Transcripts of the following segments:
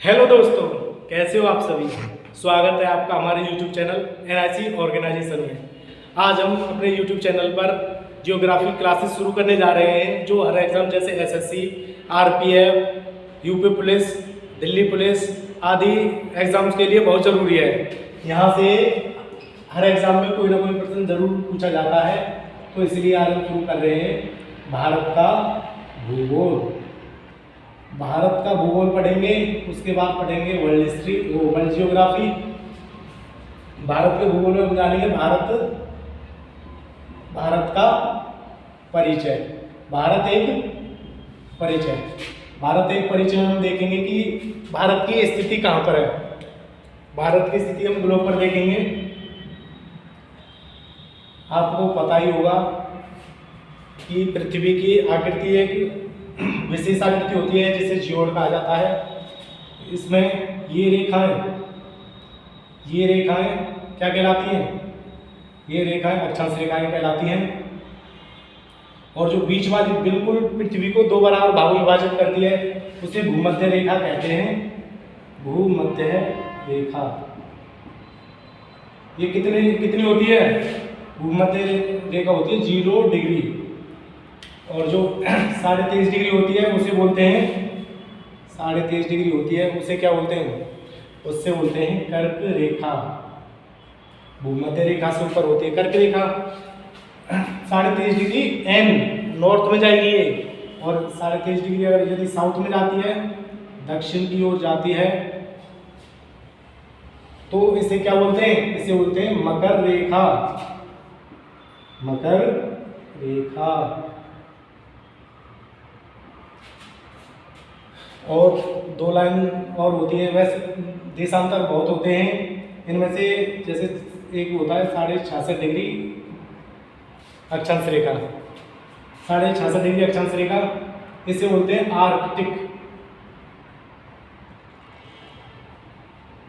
Hello दोस्तों, कैसे हो आप सभी। स्वागत है आपका हमारे YouTube चैनल NIC ऑर्गेनाइजेशन में। आज हम अपने YouTube चैनल पर जियोग्राफी क्लासेस शुरू करने जा रहे हैं, जो हर एग्जाम जैसे SSC, RPF, UP police, Delhi police आदि एग्जाम्स के लिए बहुत ज़रूरी है। यहाँ से हर एग्जाम में कोई ना कोई प्रश्न जरूर पूछा जाता है, तो इसलिए आज हम शुरू कर रहे हैं भारत का भूगोल। भारत का भूगोल पढ़ेंगे, उसके बाद पढ़ेंगे world history, world geography. Bharat के भूगोल में हम जानेंगे भारत का परिचय। भारत एक परिचय में हम देखेंगे कि भारत की स्थिति कहाँ पर है। भारत की स्थिति हम ग्लोब पर देखेंगे। आपको पता ही होगा कि पृथ्वी की आकृति एक विशेष आकृति होती है जिसे जियोड कहा जाता है। इसमें ये रेखाएं क्या कहलाती हैं? ये रेखाएं अक्षांश रेखाएं कहलाती हैं। और जो बीच वाली बिल्कुल पृथ्वी को दो बराबर भागों में विभाजित करती है उसे भूमध्य रेखा कहते हैं। भूमध्य रेखा ये कितनी होती है? भूमध्य रेखा होती है 0 डिग्री, और जो 23.5 डिग्री होती है उसे बोलते हैं 23.5 डिग्री होती है उसे क्या बोलते हैं? उससे बोलते हैं कर्क रेखा। भूमध्य रेखा से ऊपर होती है कर्क रेखा। 23.5 डिग्री एन नॉर्थ में जाएगी ये, और 23.5 डिग्री अगर यदि साउथ में जाती है, दक्षिण की ओर जाती है, तो इसे क्या बोलते हैं? इसे बोलते हैं मकर रेखा। मकर रेखा। और दो लाइन और होती है। वैसे देशांतर बहुत होते हैं, इनमें से जैसे एक होता है 66.5 डिग्री अक्षांश रेखा। 66.5 डिग्री अक्षांश रेखा, इसे बोलते हैं आर्कटिक।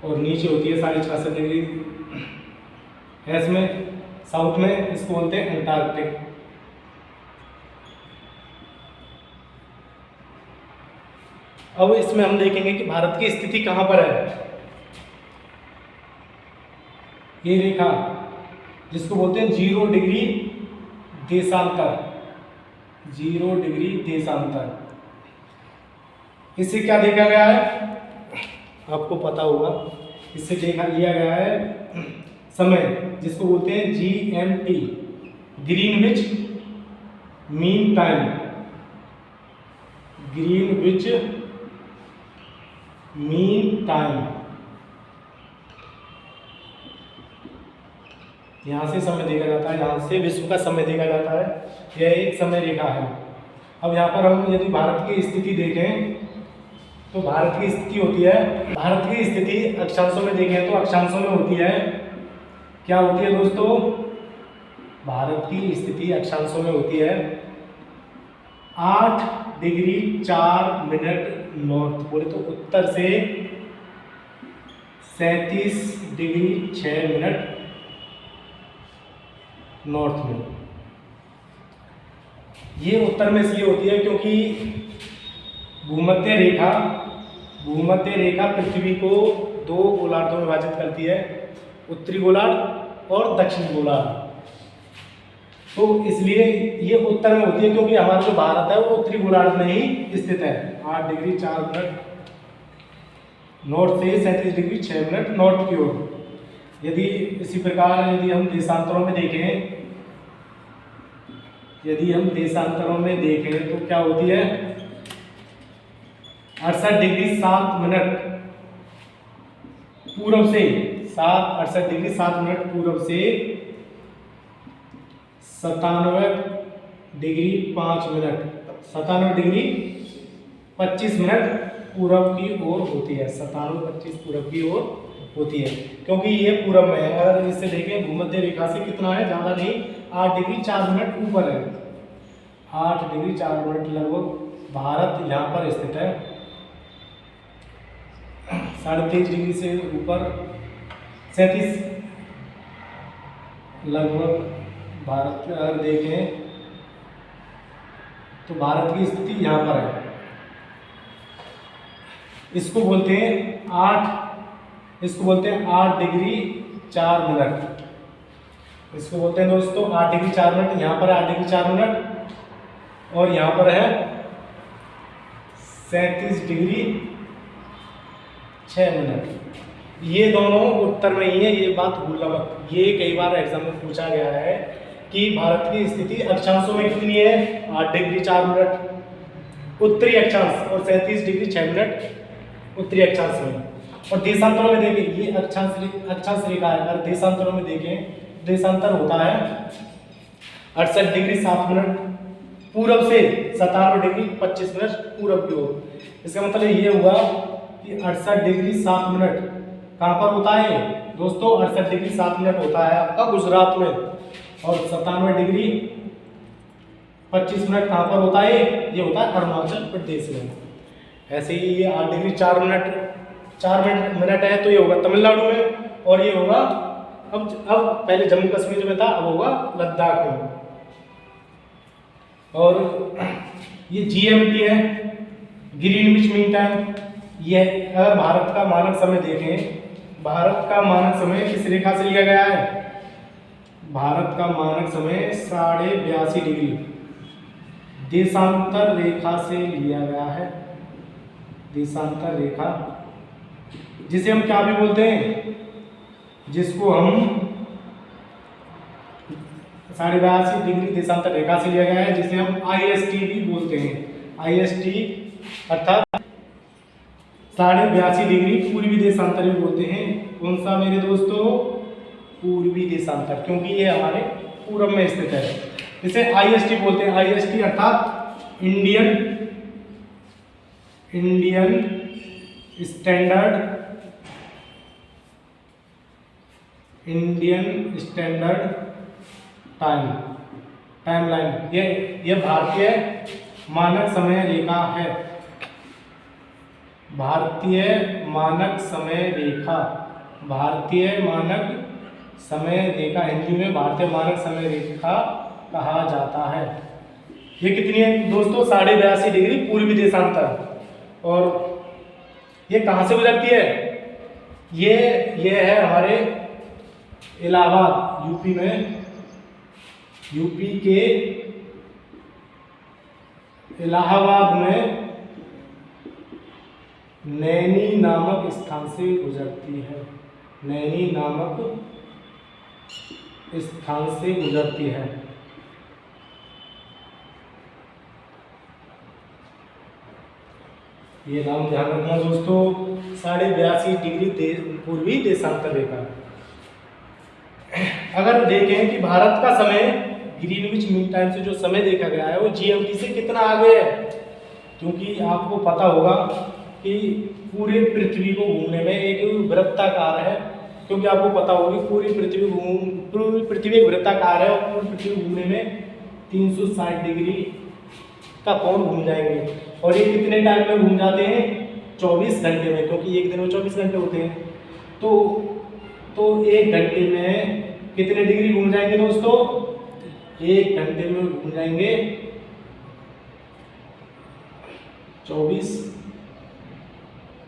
और नीचे होती है 66.5 डिग्री एस में, साउथ में, इसको बोलते हैं अंटार्कटिक। अब इसमें हम देखेंगे कि भारत की स्थिति कहां पर है। ये रेखा जिसको बोलते हैं 0 डिग्री देशांतर। 0 डिग्री देशांतर, इससे क्या देखा गया है? आपको पता होगा, इससे देखा लिया गया है समय, जिसको बोलते हैं GMT, Greenwich mean time. Greenwich mean time. यहाँ से समय देखा जाता है, यहाँ से विश्व का समय देखा जाता है। यह एक समय रेखा है। अब यहाँ पर हम यदि भारत की स्थिति देखें तो भारत की स्थिति होती है, भारत की स्थिति अक्षांशों में देखें तो अक्षांशों में होती है, क्या होती है दोस्तों? भारत की स्थिति अक्षांशों में होती है 8 डिग्री 4 मिनट नॉर्थ, बोले तो उत्तर से 37 डिग्री 6 मिनट नॉर्थ में। ये उत्तर में इसलिए होती है क्योंकि भूमध्य रेखा पृथ्वी को दो गोलार्धों में विभाजित करती है, उत्तरी गोलार्ध और दक्षिणी गोलार्ध। तो इसलिए ये उत्तर में होती है क्योंकि हमारा जो भारत है वो उत्तरी गोलार्ध में ही स्थित है। 8 डिग्री 4 मिनट नॉर्थ से 37 डिग्री 6 मिनट नॉर्थ की ओर। यदि इसी प्रकार यदि हम देशांतरों में देखें तो क्या होती है? 68 डिग्री 7 मिनट पूर्व से 68 डिग्री 7 मिनट पूर्व से 97 डिग्री 5 मिनट 97 डिग्री 25 मिनट पूरब की ओर होती है। 97-25 पूरब की ओर होती है, क्योंकि ये पूरब में है। अगर इससे देखें भूमध्य रेखा से कितना है, ज़्यादा नहीं, 8 डिग्री 4 मिनट ऊपर है। 8 डिग्री 4 मिनट लगभग भारत यहाँ पर स्थित है। 23.5 डिग्री से ऊपर 37 लगभग भारत में अगर देखें तो भारत की स्थिति यहाँ पर है। इसको बोलते हैं 8, इसको बोलते हैं 8 डिग्री 4 मिनट। इसको बोलते हैं दोस्तों 8 डिग्री 4 मिनट। यहाँ पर 8 डिग्री 4 मिनट और यहाँ पर है 37 डिग्री 6 मिनट। ये दोनों उत्तर में ही है, ये बात भूलना मत। ये कई बार एग्जाम में पूछा गया है कि भारत की स्थिति अक्षांशों में कितनी है, 8 डिग्री 4 मिनट उत्तरी अक्षांश और 37 डिग्री 6 मिनट उत्तरी अक्षांश में। और देशांतरों में देखें, ये अक्षांश रेखा है। अगर देशांतरों में देखें, देशांतर होता है 68 डिग्री 7 मिनट पूरब से, 97 डिग्री 25 मिनट पूरब की ओर। इसका मतलब ये हुआ कि 68 डिग्री 7 मिनट कहाँ पर होता है दोस्तों, 68 डिग्री 7 मिनट होता है आपका गुजरात में, और 97 डिग्री 25 मिनट कहाँ पर होता है, ये होता है अरुणाचल प्रदेश में। ऐसे ही ये 8 डिग्री 4 मिनट है, तो ये होगा तमिलनाडु में, और ये होगा अब पहले जम्मू कश्मीर में था, अब होगा लद्दाख में। और ये GMT है, ग्रीनविच मीन टाइम। ये अगर भारत का मानक समय देखें, भारत का मानक समय किस रेखा से लिया गया है, भारत का मानक समय 82.5 डिग्री देशांतर रेखा से लिया गया है। देशांतर रेखा जिसे हम क्या भी बोलते हैं, जिसको हम 82.5 डिग्री देशांतर रेखा से लिया गया है, जिसे हम IST भी बोलते हैं। IST अर्थात 82.5 डिग्री पूर्वी देशांतर भी बोलते हैं। कौन सा मेरे दोस्तों, पूर्वी देशांतर, क्योंकि ये हमारे पूरब में स्थित है। इसे IST बोलते हैं। IST अर्थात इंडियन स्टैंडर्ड टाइमलाइन। ये भारतीय मानक समय रेखा है। भारतीय मानक समय रेखा हिंदी में भारतीय मानक समय रेखा कहा जाता है। ये कितनी है दोस्तों, 82.5 डिग्री पूर्वी देशांतर। और ये कहाँ से गुजरती है, ये है हमारे इलाहाबाद, यूपी में, यूपी के इलाहाबाद में नैनी नामक स्थान से गुजरती है। नैनी नामक स्थान से गुजरती है। ये नाम ध्यान रखना दोस्तों, 82.5 डिग्री पूर्वी देशांतर रेखा। अगर देखें कि भारत का समय ग्रीनविच मीन टाइम से जो समय देखा गया है वो GMT से कितना आगे है, क्योंकि आपको पता होगा कि पूरे पृथ्वी को घूमने में एक वृत्ताकार है, क्योंकि आपको पता होगा कि पूरी पृथ्वी एक वृत्ताकार है, और पूरी पृथ्वी घूमने में 360 डिग्री का कोण घूम जाएंगे। और ये कितने टाइम में घूम जाते हैं, 24 घंटे में, क्योंकि एक दिन में 24 घंटे होते हैं। तो 1 घंटे में कितने डिग्री घूम जाएंगे दोस्तों, 1 घंटे में घूम जाएंगे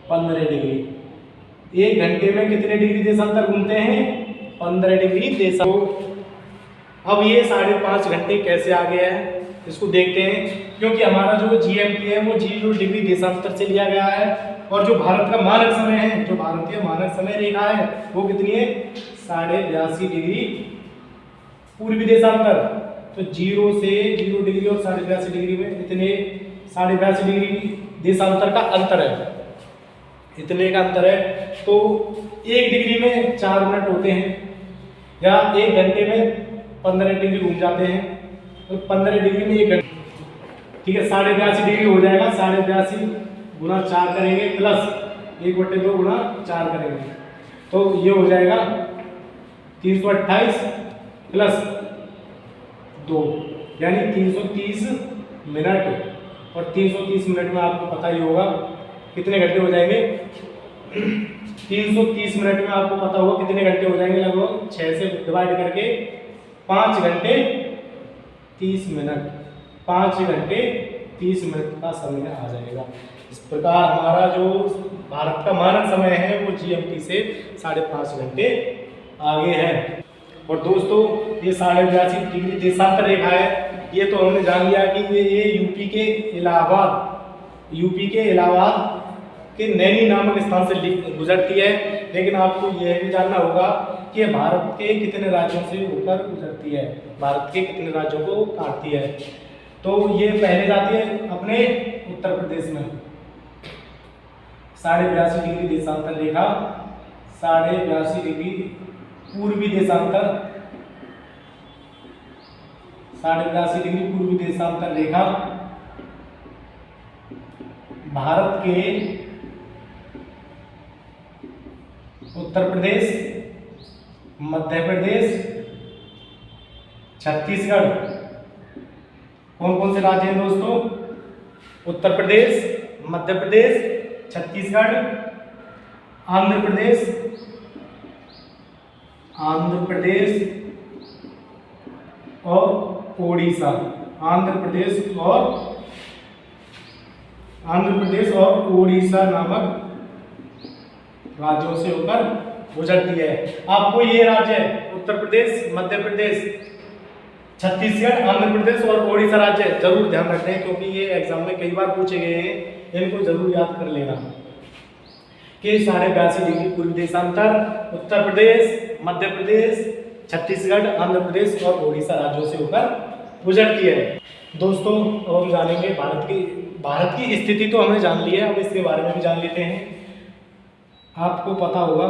15 डिग्री। 1 घंटे में कितने डिग्री देशांतर घूमते हैं, 15 डिग्री देशांतर। अब ये 5.5 घंटे कैसे आ गया है इसको देखते हैं, क्योंकि हमारा जो GMT है वो 0 डिग्री देशांतर से लिया गया है, और जो भारत का मानक समय है, जो भारतीय मानक समय रेखा है वो कितनी है, 82.5 डिग्री पूर्वी देशांतर। तो 0 डिग्री और 82.5 डिग्री में इतने 82.5 डिग्री देशांतर का अंतर है, इतने का अंतर है। तो 1 डिग्री में 4 मिनट होते हैं, या 1 घंटे में 15 डिग्री घूम जाते हैं, तो 15 डिग्री में 1 घंटे, ठीक है, 82.5 डिग्री हो जाएगा। 82.5 गुना 4 करेंगे, प्लस 1/2 गुना 4 करेंगे, तो ये हो जाएगा 328 प्लस 2, यानी 330 मिनट। और 330 मिनट में आपको पता ही होगा कितने घंटे हो जाएंगे, 330 मिनट में आपको पता होगा कितने घंटे हो जाएंगे, लगभग 6 से डिवाइड करके 5 घंटे 30 मिनट, 5 घंटे 30 मिनट का समय आ जाएगा। इस प्रकार हमारा जो भारत का मानक समय है वो GMT से 5.5 घंटे आगे है। और दोस्तों ये 82.5 डिग्री देशांतर रेखा है, ये तो हमने जान लिया कि ये यूपी के इलाहाबाद के नैनी नामक स्थान से गुजरती है। लेकिन आपको यह भी जानना होगा कि ये भारत के कितने राज्यों से होकर गुजरती है, भारत के कितने राज्यों को काटती है। तो ये पहले जाती है अपने उत्तर प्रदेश में 82.5 डिग्री देशांतर रेखा, 82.5 डिग्री पूर्वी देशांतर, 82.5 डिग्री पूर्वी देशांतर रेखा भारत के उत्तर प्रदेश, मध्य प्रदेश, छत्तीसगढ़, कौन कौन से राज्य हैं दोस्तों? उत्तर प्रदेश, मध्य प्रदेश, छत्तीसगढ़, आंध्र प्रदेश और ओडिशा। आंध्र प्रदेश और ओडिशा नामक राज्यों से होकर गुजरती है। आपको ये राज्य उत्तर प्रदेश, मध्य प्रदेश, छत्तीसगढ़, आंध्र प्रदेश और ओडिशा राज्य जरूर ध्यान रखें, क्योंकि ये एग्जाम में कई बार पूछे गए हैं। इनको जरूर याद कर लेना कि 82.5 डिग्री पूर्वी देशांतर उत्तर प्रदेश, मध्य प्रदेश, छत्तीसगढ़, आंध्र प्रदेश और ओडिशा राज्यों से होकर गुजरती है। दोस्तों अब हम जानेंगे भारत की स्थिति तो हमने जान ली है, अब इसके बारे में भी जान लेते हैं। आपको पता होगा,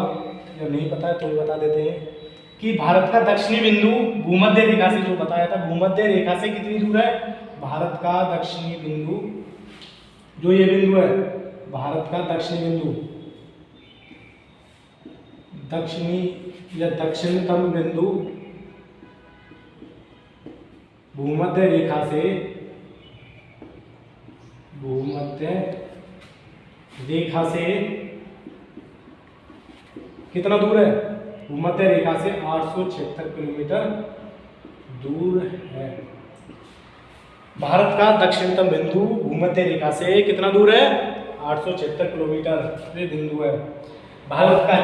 जब नहीं पता है तो भी बता देते हैं कि भारत का दक्षिणी बिंदु भूमध्य रेखा से, जो बताया था, भूमध्य रेखा से कितनी दूर है? भारत का दक्षिणी बिंदु, जो ये बिंदु है, भारत का दक्षिणी बिंदु, दक्षिणतम बिंदु भूमध्य रेखा से कितना दूर है? भूमध्य रेखा से 876 किलोमीटर दूर है। भारत का दक्षिणतम बिंदु भूमध्य रेखा से कितना दूर है? 876 किलोमीटर ये बिंदु है। भारत का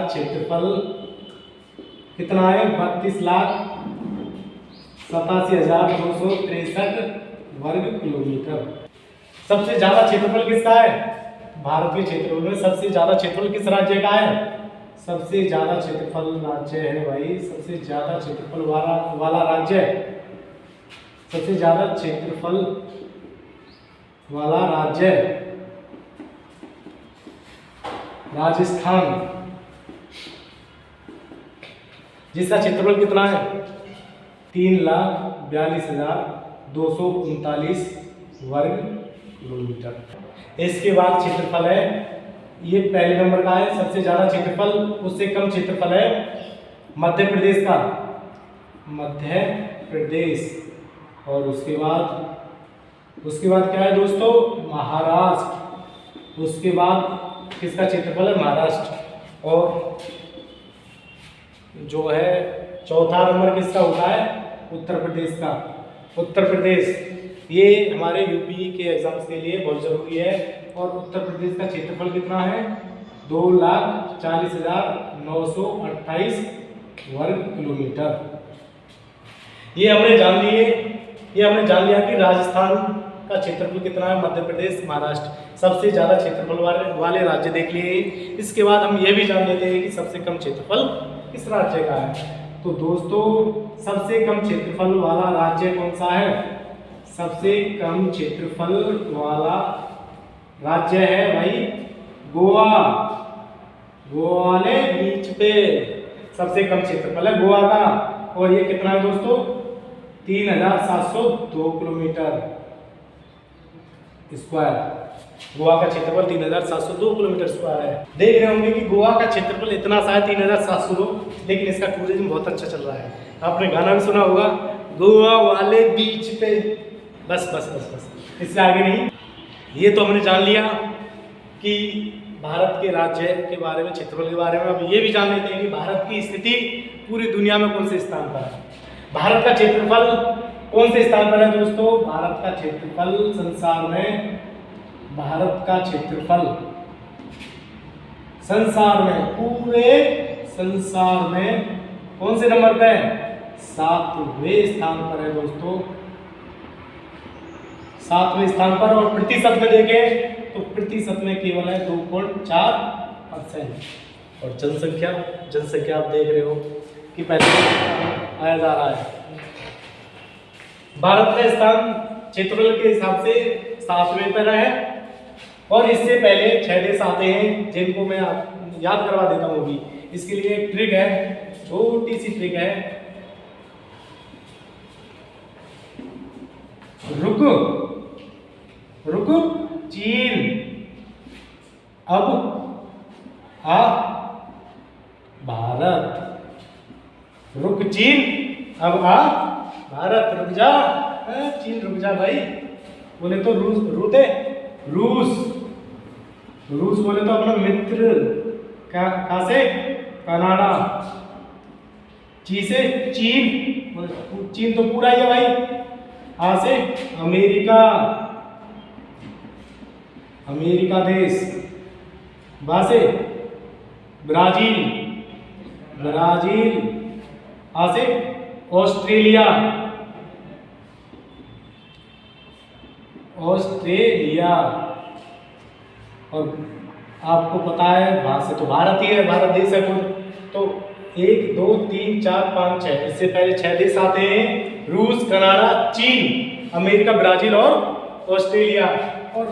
क्षेत्रफल कितना है? 32,87,263 वर्ग किलोमीटर। सबसे ज्यादा क्षेत्रफल किसका है? भारत के क्षेत्रफल में सबसे ज्यादा क्षेत्रफल किस राज्य का है? सबसे ज्यादा क्षेत्रफल राज्य है भाई, सबसे ज्यादा क्षेत्रफल वाला राज्य, सबसे ज्यादा क्षेत्रफल वाला राज्य राजस्थान, जिसका क्षेत्रफल कितना है? 3,42,239 वर्ग किलोमीटर। इसके बाद क्षेत्रफल है, ये पहले नंबर का है सबसे ज्यादा क्षेत्रफल, उससे कम क्षेत्रफल है मध्य प्रदेश का, मध्य प्रदेश। और उसके बाद क्या है दोस्तों? महाराष्ट्र। उसके बाद किसका क्षेत्रफल है? महाराष्ट्र। और जो है चौथा नंबर किसका होता है? उत्तर प्रदेश का। उत्तर प्रदेश ये हमारे यूपी के एग्जाम्स के लिए बहुत जरूरी है। और उत्तर प्रदेश का क्षेत्रफल कितना है? 2,40,928 वर्ग किलोमीटर। ये हमने जान लिया कि राजस्थान का क्षेत्रफल कितना है, मध्य प्रदेश, महाराष्ट्र सबसे ज्यादा क्षेत्रफल वाले राज्य देख लिए। इसके बाद हम ये भी जान लेते हैं कि सबसे कम क्षेत्रफल किस राज्य का है। तो दोस्तों सबसे कम क्षेत्रफल वाला राज्य कौन सा है? सबसे कम क्षेत्रफल वाला राज्य है भाई गोवा। गोवा वाले बीच पे सबसे कम क्षेत्रफल है गोवा का। और ये कितना है दोस्तों? 3,702 किलोमीटर स्क्वायर। गोवा का क्षेत्रफल 3,702 किलोमीटर स्क्वायर है। देख रहे होंगे कि गोवा का क्षेत्रफल इतना सा है 3,702, लेकिन इसका टूरिज्म बहुत अच्छा चल रहा है। आपने गाना भी सुना होगा, गोवा वाले बीच पे। बस, इससे आगे नहीं। ये तो हमने जान लिया कि भारत के राज्य के बारे में, क्षेत्रफल के बारे में। अब ये भी जान लेते हैं कि भारत की स्थिति पूरी दुनिया में कौन से स्थान पर है। भारत का क्षेत्रफल कौन से स्थान पर है दोस्तों? भारत का क्षेत्रफल संसार में, भारत का क्षेत्रफल संसार में, पूरे संसार में कौन से नंबर पे है? 7वें स्थान पर है दोस्तों, 7वें स्थान पर। और प्रतिशत में देखें तो प्रतिशत में केवल है 2.4%। और जनसंख्या, जनसंख्या आप देख रहे हो कि पहले आया जा रहा है। भारत का स्थान क्षेत्रफल के हिसाब से 7वें पर है। और इससे पहले 6 देश आते हैं जिनको मैं याद करवा देता हूँ अभी। इसके लिए एक ट्रिक है, छोटी सी ट्रिक है। रुक चीन, अब आ भारत। रुक चीन, अब आ भारत। रुक जा चीन, रुक जा भाई। बोले तो रूस बोले तो अपना मित्र। कहाँ से? कनाडा। ची से चीन, चीन तो पूरा ही है भाई। आ से अमेरिका, अमेरिका देश। बा से ब्राजील, ब्राजील। आ से ऑस्ट्रेलिया, ऑस्ट्रेलिया। और आपको पता है वहां से तो भारत ही है, भारत देश है खुद। तो 1 2 3 4 5 6, इससे पहले 6 देश आते हैं। रूस, कनाडा, चीन, अमेरिका, ब्राजील और ऑस्ट्रेलिया। और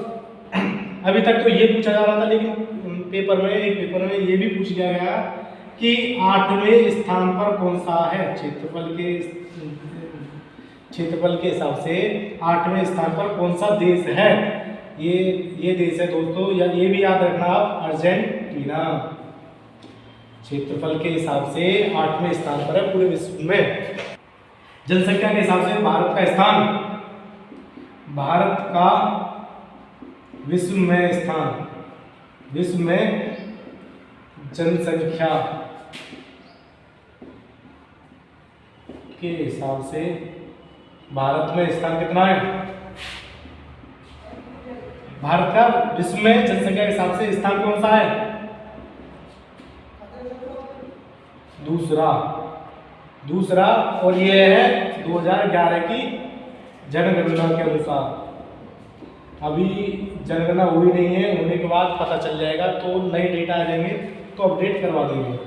अभी तक तो ये पूछा जा रहा था, लेकिन एक पेपर में ये भी पूछ लिया गया कि 8वें स्थान पर कौन सा है? क्षेत्रफल के हिसाब से 8वें स्थान पर कौन सा देश है? ये देश है दोस्तों, या ये भी याद रखना आप, अर्जेंटीना। क्षेत्रफल के हिसाब से 8वें स्थान पर है पूरे विश्व में। जनसंख्या के हिसाब से भारत का स्थान, भारत का विश्व में स्थान, विश्व में जनसंख्या के हिसाब से भारत में स्थान कितना है? भारत का विश्व में जनसंख्या के हिसाब से स्थान कौन सा है? दूसरा। और ये है 2011 की जनगणना के अनुसार। अभी जनगणना हुई नहीं है, होने के बाद पता चल जाएगा, तो नए डेटा आ जाएंगे तो अपडेट करवा देंगे।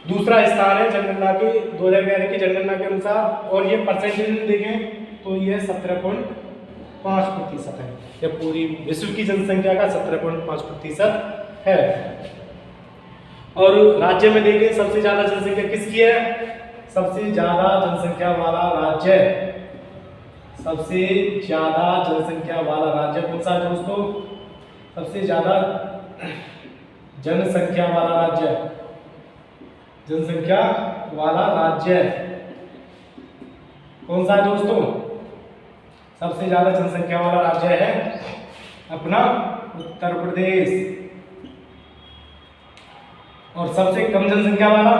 दूसरा स्थान है जनगणना की, 2011 की जनगणना के अनुसार। और ये परसेंटेज में देखें तो ये 17.5% है। यह पूरी विश्व की जनसंख्या का 17.5% है। और राज्य में देखें सबसे ज्यादा जनसंख्या किसकी है? सबसे ज्यादा जनसंख्या वाला राज्य, सबसे ज्यादा जनसंख्या वाला राज्य कौन सा है दोस्तों? सबसे ज्यादा जनसंख्या वाला राज्य, जनसंख्या वाला राज्य कौन सा है दोस्तों? सबसे ज्यादा जनसंख्या वाला राज्य है अपना उत्तर प्रदेश। और सबसे कम जनसंख्या वाला,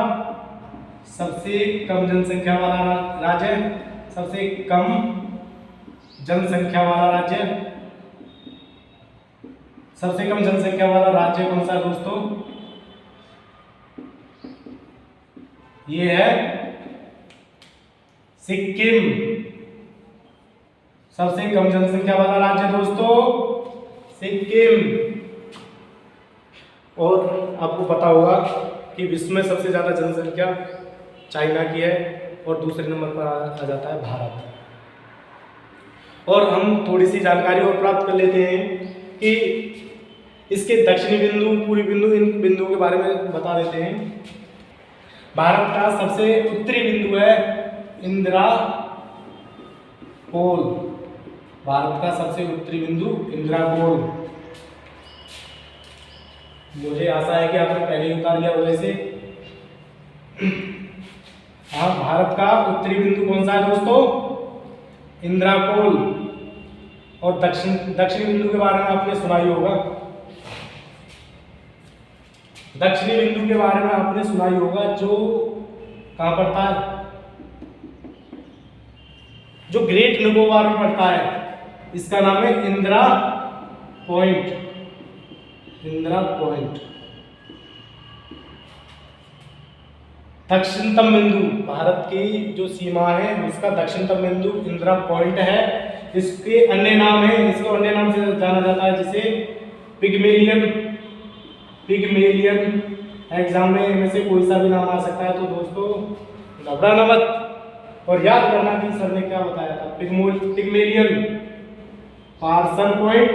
सबसे कम जनसंख्या वाला राज्य, सबसे कम जनसंख्या वाला राज्य, सबसे कम जनसंख्या वाला राज्य कौन सा है दोस्तों? ये है सिक्किम। सबसे कम जनसंख्या वाला राज्य दोस्तों सिक्किम। और आपको पता होगा कि विश्व में सबसे ज़्यादा जनसंख्या चाइना की है और दूसरे नंबर पर आ जाता है भारत। और हम थोड़ी सी जानकारी और प्राप्त कर लेते हैं कि इसके दक्षिणी बिंदु, पूर्वी बिंदु, इन बिंदुओं के बारे में बता देते हैं। भारत का सबसे उत्तरी बिंदु है इंदिरा पोल। भारत का सबसे उत्तरी बिंदु इंदिरा पोल। मुझे आशा है कि आपने पहले ही उतार लिया होगा इसे। हाँ, भारत का उत्तरी बिंदु कौन सा है दोस्तों? इंदिरा पोल। और दक्षिणी बिंदु के बारे में आपने सुना ही होगा। दक्षिणी बिंदु के बारे में आपने सुना ही होगा, जो कहां पड़ता है? जो ग्रेट निकोबार में पड़ता है इसका नाम है इंदिरा पॉइंट। इंदिरा पॉइंट। दक्षिणतम बिंदु, भारत की जो सीमा है उसका दक्षिणतम बिंदु इंदिरा पॉइंट है। इसके अन्य नाम है, इसको अन्य नाम से जाना जाता है जिसे पिग्मेलियन। पिग्मेलियन एग्जाम में इनमें से कोई सा भी नाम आ सकता है, तो दोस्तों घबराना मत और याद करना कि सर ने क्या बताया था। पिग्मेलियन, पार्सन पॉइंट,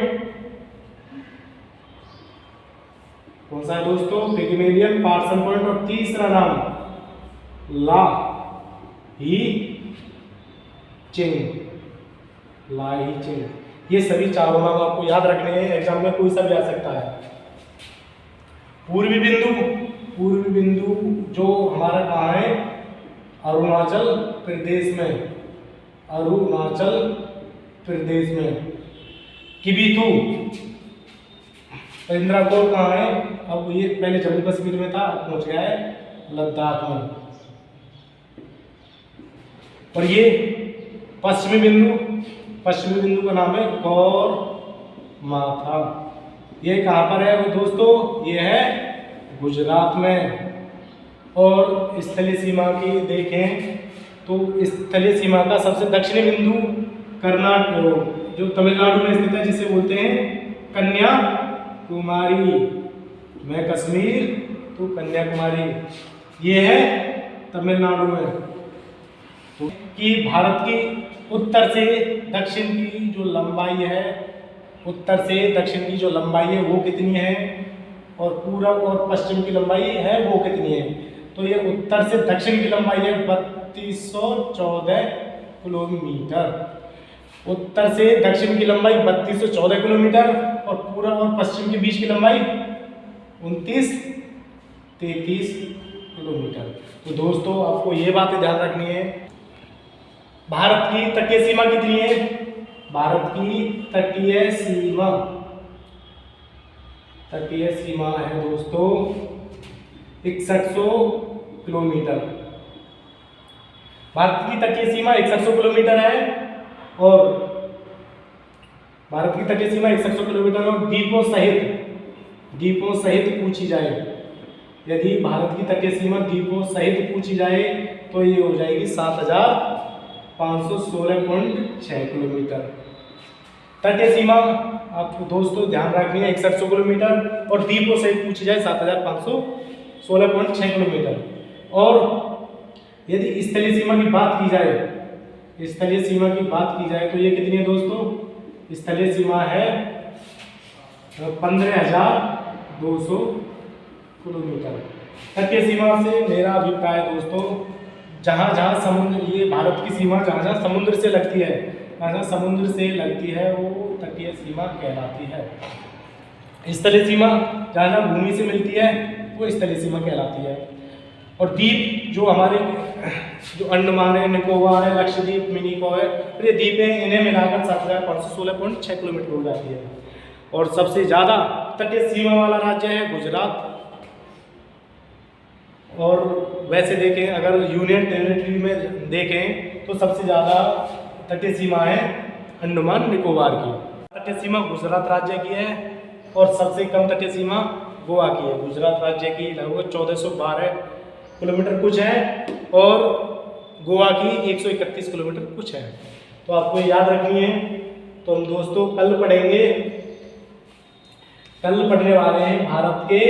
कौन सा है दोस्तों? Pygmalion, Parson point. और तीसरा नाम ला ही चिंग। ला ही चिंग। ये सभी चारों नाम आपको याद रखने हैं, एग्जाम में कोई सा भी आ सकता है। पूर्वी बिंदु, पूर्वी बिंदु जो हमारा कहाँ है? अरुणाचल प्रदेश में। अरुणाचल प्रदेश में। किबिथु, इंदिरा कोर कहाँ है? अब ये पहले जम्मू कश्मीर में था, अब पहुंच गया है लद्दाख में। और ये पश्चिमी बिंदु, पश्चिमी बिंदु का नाम है गौर माथा। ये कहाँ पर है दोस्तों? ये है गुजरात में। और स्थलीय सीमा की देखें तो स्थलीय सीमा का सबसे दक्षिणी बिंदु कर्नाटक, जो तमिलनाडु में स्थित है, जिसे बोलते हैं कन्याकुमारी। मैं कश्मीर तो कन्याकुमारी, ये है तमिलनाडु में। कि भारत की उत्तर से दक्षिण की जो लंबाई है, उत्तर से दक्षिण की जो लंबाई है वो कितनी है, और पूरब और पश्चिम की लंबाई है वो कितनी है? तो ये उत्तर से दक्षिण की लंबाई है 3214 किलोमीटर। उत्तर से दक्षिण की लंबाई 3214 किलोमीटर और पूरब और पश्चिम के बीच की लंबाई 2933 किलोमीटर। तो दोस्तों आपको ये बातें ध्यान रखनी है। भारत की तटीय सीमा कितनी है? भारत की तटीय सीमा, तटीय सीमा है दोस्तों 6100 किलोमीटर। भारत की तटीय सीमा 6100 किलोमीटर है और भारत की तटीय सीमा 6100 किलोमीटर और द्वीपों सहित पूछी जाए, यदि भारत की तटीय सीमा द्वीपों सहित पूछी जाए तो ये हो जाएगी 7516.6 किलोमीटर। तटीय सीमा आपको दोस्तों ध्यान रखनी है 6100 किलोमीटर और द्वीपों सहित पूछी जाए 7516.6 किलोमीटर। और यदि स्थलीय सीमा की बात की जाए, स्थलीय सीमा की बात की जाए तो ये कितनी है दोस्तों? स्थलीय सीमा है 15200 किलोमीटर। तटीय सीमा से मेरा अभिप्राय दोस्तों, जहाँ जहाँ समुद्र, ये भारत की सीमा जहाँ जहाँ समुद्र से लगती है, जहाँ समुद्र से लगती है वो तटीय सीमा कहलाती है। स्थलीय सीमा जहाँ जहाँ भूमि से मिलती है वो स्थलीय सीमा कहलाती है। और द्वीप जो हमारे जो अंडमान है, निकोबार है, लक्षद्वीप, मिनिकॉय है, ये द्वीप है, इन्हें मिलाकर 7516.6 किलोमीटर हो जाती है। और सबसे ज़्यादा तटीय सीमा वाला राज्य है गुजरात। और वैसे देखें, अगर यूनियन टेरिटरी में देखें तो सबसे ज़्यादा तटीय सीमा है अंडमान निकोबार की। तटीय सीमा गुजरात राज्य की है और सबसे कम तटीय सीमा गोवा की है। गुजरात राज्य की लगभग 1412 किलोमीटर कुछ है और गोवा की 131 किलोमीटर कुछ है। तो आपको याद रखनी है। तो हम दोस्तों कल पढ़ेंगे, कल पढ़ने वाले हैं भारत के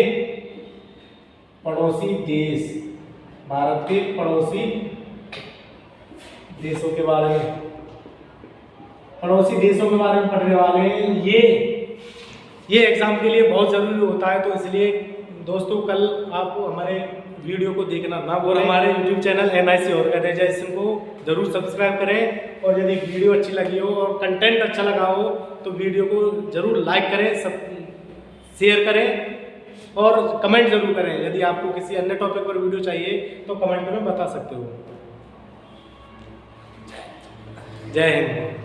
पड़ोसी देश, भारत के पड़ोसी देशों के बारे में, पड़ोसी देशों के बारे में पढ़ने वाले हैं। ये एग्जाम के लिए बहुत ज़रूरी होता है, तो इसलिए दोस्तों कल आप हमारे वीडियो को देखना ना भूलें। हमारे YouTube चैनल NIC ऑर्गेनाइजेशन को ज़रूर सब्सक्राइब करें और यदि वीडियो अच्छी लगी हो और कंटेंट अच्छा लगा हो तो वीडियो को ज़रूर लाइक करें, सब शेयर करें और कमेंट ज़रूर करें। यदि आपको किसी अन्य टॉपिक पर वीडियो चाहिए तो कमेंट में बता सकते हो। जय हिंद।